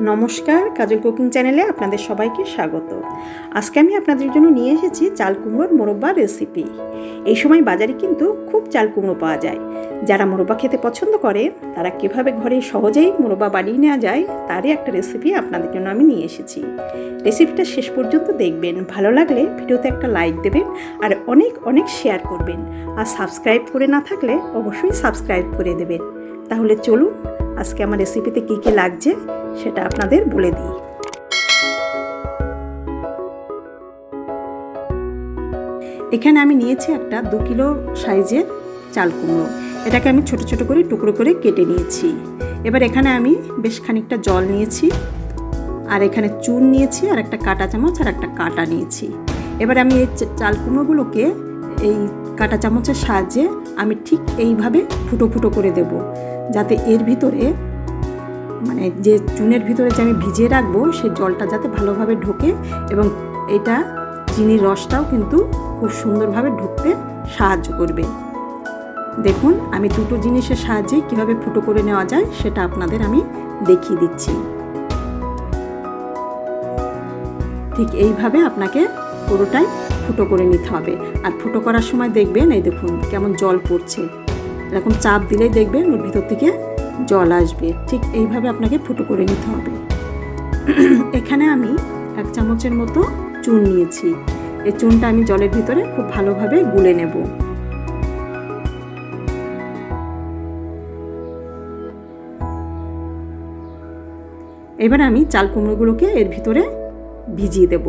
নমস্কার, কাজল কুকিং চ্যানেলে আপনাদের সবাইকে স্বাগত। আজকে আমি আপনাদের জন্য নিয়ে এসেছি চাল কুমড়োর মোরব্বা রেসিপি। এই সময় বাজারে কিন্তু খুব চাল কুমড়ো পাওয়া যায়। যারা মোরব্বা খেতে পছন্দ করে তারা কিভাবে ঘরে সহজেই মোরব্বা বানিয়ে নেওয়া যায় তারই একটা রেসিপি আপনাদের জন্য আমি নিয়ে এসেছি। রেসিপিটা শেষ পর্যন্ত দেখবেন, ভালো লাগলে ভিডিওতে একটা লাইক দেবেন আর অনেক অনেক শেয়ার করবেন। আর সাবস্ক্রাইব করে না থাকলে অবশ্যই সাবস্ক্রাইব করে দেবেন। তাহলে চলুন আজকে আমার রেসিপিতে কী কী লাগছে সেটা আপনাদের বলে দিই। এখানে আমি নিয়েছি একটা 2 কিলো সাইজের চাল কুমড়ো। এটাকে আমি ছোট ছোট করে টুকরো করে কেটে নিয়েছি। এবার এখানে আমি বেশ খানিকটা জল নিয়েছি, আর এখানে চুন নিয়েছি, আর একটা কাঁটা চামচ আর একটা কাঁটা নিয়েছি। এবার আমি এই চাল কুমড়োগুলোকে এই কাঁটা চামচের সাহায্যে আমি ঠিক এইভাবে ফুটো ফুটো করে দেব, যাতে এর ভিতরে মানে যে চুনের ভিতরে যে আমি ভিজিয়ে রাখবো সেই জলটা যাতে ভালোভাবে ঢোকে, এবং এটা চিনির রসটাও কিন্তু খুব সুন্দরভাবে ঢুকতে সাহায্য করবে। দেখুন আমি দুটো জিনিসের সাহায্যে কীভাবে ফুটো করে নেওয়া যায় সেটা আপনাদের আমি দেখিয়ে দিচ্ছি। ঠিক এইভাবে আপনাকে পুরোটাই ফুটো করে নিতে হবে। আর ফুটো করার সময় দেখবেন এই দেখুন কেমন জল পড়ছে, এরকম চাপ দিলেই দেখবেন ওর ভিতর থেকে জল আসবে। ঠিক এইভাবে আপনাকে ফুটো করে নিতে হবে। এখানে আমি 1 চামচের মতো চুন নিয়েছি। এই চুনটা আমি জলের ভিতরে খুব ভালোভাবে গুলে নেব। এবার আমি চাল কুমড়োগুলোকে এর ভিতরে ভিজিয়ে দেব।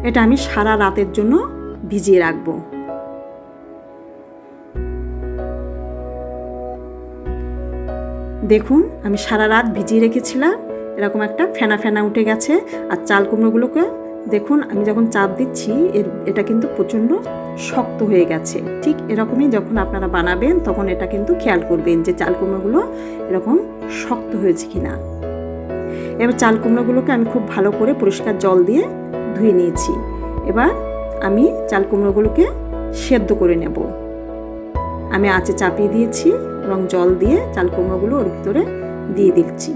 এটা আমি সারা রাতের জন্য ভিজিয়ে রাখবো। দেখুন আমি সারা রাত ভিজিয়ে রেখেছিলাম, এরকম একটা ফেনা ফেনা উঠে গেছে। আর চাল কুমড়োগুলোকে দেখুন আমি যখন চাপ দিচ্ছি এটা কিন্তু প্রচণ্ড শক্ত হয়ে গেছে। ঠিক এরকমই যখন আপনারা বানাবেন তখন এটা কিন্তু খেয়াল করবেন যে চাল কুমড়োগুলো এরকম শক্ত হয়েছে কিনা। এবার চাল কুমড়োগুলোকে আমি খুব ভালো করে পরিষ্কার জল দিয়ে ধুয়ে নিয়েছি। এবার আমি চাল কুমড়োগুলোকে সেদ্ধ করে নেব। আমি আঁচে চাপিয়ে দিয়েছি এবং জল দিয়ে চাল কুমড়োগুলো ওর ভিতরে দিয়ে দিচ্ছি।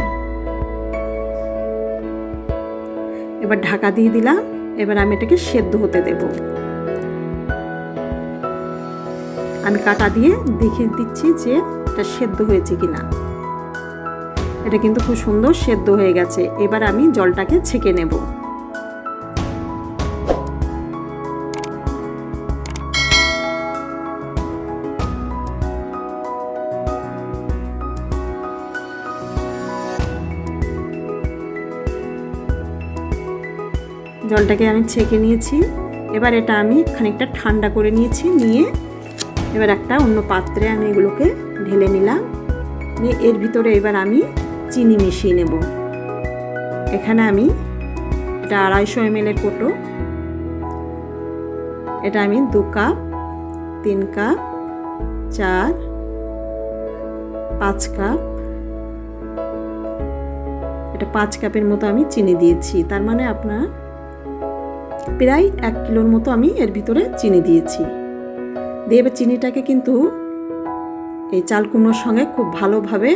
এবার ঢাকা দিয়ে দিলাম। এবার আমি এটাকে সেদ্ধ হতে দেব। আমি কাঁটা দিয়ে দেখিয়ে দিচ্ছি যে এটা সেদ্ধ হয়েছে কিনা। এটা কিন্তু খুব সুন্দর সেদ্ধ হয়ে গেছে। এবার আমি জলটাকে ছেঁকে নেব। জলটাকে আমি ছেঁকে নিয়েছি। এবার এটা আমি খানিকটা ঠান্ডা করে নিয়েছি। নিয়ে এবার একটা অন্য পাত্রে আমি এগুলোকে ঢেলে নিলাম। নিয়ে এর ভিতরে এবার আমি চিনি মিশিয়ে নেব। এখানে আমি এটা 250 ml কোটো। এটা আমি 2 কাপ, 3 কাপ, 4, 5 কাপ, এটা 5 কাপের মতো আমি চিনি দিয়েছি। তার মানে আপনার প্রায় 1 কিলোর মতো আমি এর ভিতরে চিনি দিয়েছি। দিয়ে এবার চিনিটাকে কিন্তু এই চাল কুমড়োর সঙ্গে খুব ভালোভাবে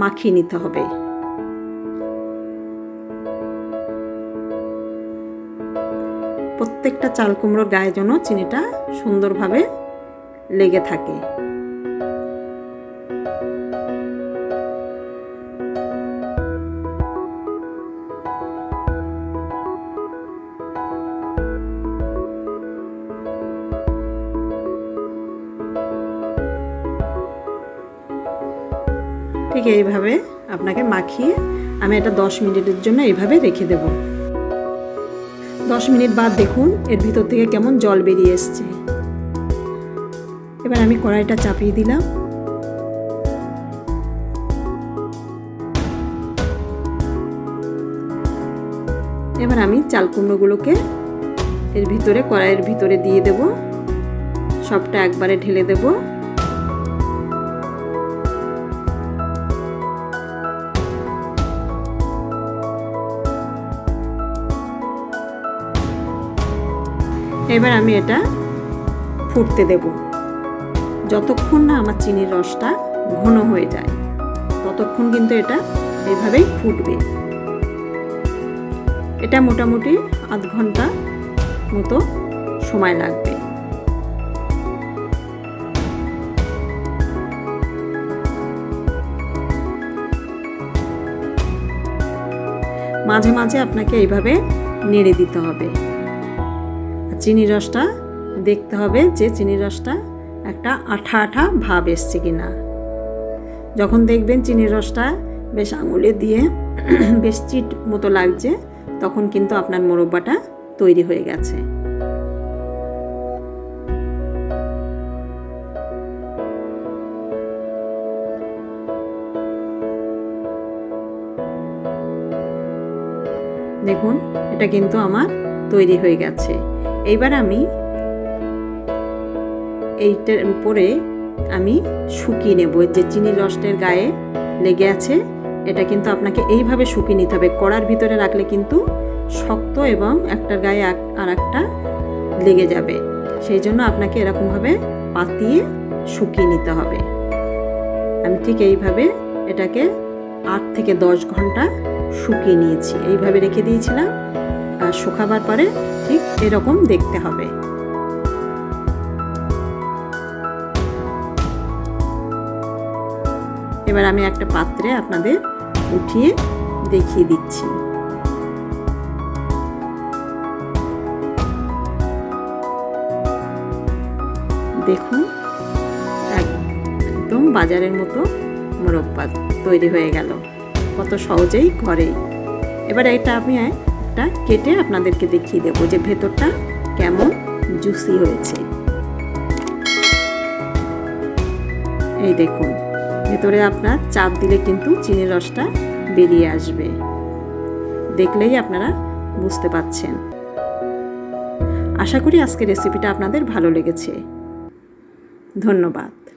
মাখিয়ে নিতে হবে। প্রত্যেকটা চাল কুমড়োর গায়ে যেন চিনিটা সুন্দরভাবে লেগে থাকে। ঠিক এইভাবে আপনাকে মাখিয়ে আমি এটা 10 মিনিটের জন্য এইভাবে রেখে দেব। 10 মিনিট বাদ দেখুন এর ভিতর থেকে কেমন জল বেরিয়ে এসছে। এবার আমি কড়াইটা চাপিয়ে দিলাম। এবার আমি চাল কুমড়োগুলোকে এর ভিতরে কড়াইয়ের ভিতরে দিয়ে দেব। সবটা একবারে ঢেলে দেব। এবার আমি এটা ফুটতে দেব। যতক্ষণ না আমার চিনির রসটা ঘন হয়ে যায় ততক্ষণ কিন্তু এটা এইভাবেই ফুটবে। এটা মোটামুটি আধ ঘন্টা মতো সময় লাগবে। মাঝে মাঝে আপনাকে এইভাবে নেড়ে দিতে হবে। চিনির রসটা দেখতে হবে যে চিনির রসটা একটা আঠা আঠা ভাব এসছে কিনা। যখন দেখবেন চিনির রসটা বেশ আঙুলে দিয়ে বেশ চিট মতো লাগছে, তখন কিন্তু আপনার মোরব্বাটা তৈরি হয়ে গেছে। দেখুন এটা কিন্তু আমার তৈরি হয়ে গেছে। এইবার আমি এইটার উপরে আমি শুকিয়ে নেব। যে চিনির রসের গায়ে লেগে আছে এটা কিন্তু আপনাকে এইভাবে শুকিয়ে নিতে হবে। কড়ার ভিতরে রাখলে কিন্তু শক্ত এবং একটার গায়ে আর একটা লেগে যাবে। সেই জন্য আপনাকে এরকমভাবে পাতিয়ে শুকিয়ে নিতে হবে। আমি ঠিক এইভাবে এটাকে 8 থেকে 10 ঘন্টা শুকিয়ে নিয়েছি। এইভাবে রেখে দিয়েছিলাম, আর শুকাবার পরে ঠিক এরকম দেখতে হবে। এবার আমি একটা পাত্রে আপনাদের উঠিয়ে দেখিয়ে দিচ্ছি। দেখুন একদম বাজারের মতো মোরব্বা তৈরি হয়ে গেল, কত সহজেই ঘরেই। এবার এটা আমি একটা কেটে আপনাদেরকে দেখিয়ে দেবো যে ভেতরটা কেমন জুসি হয়েছে। এই দেখুন, ভেতরে আপনার চাপ দিলে কিন্তু চিনির রসটা বেরিয়ে আসবে। দেখলেই আপনারা বুঝতে পাচ্ছেন। আশা করি আজকের রেসিপিটা আপনাদের ভালো লেগেছে। ধন্যবাদ।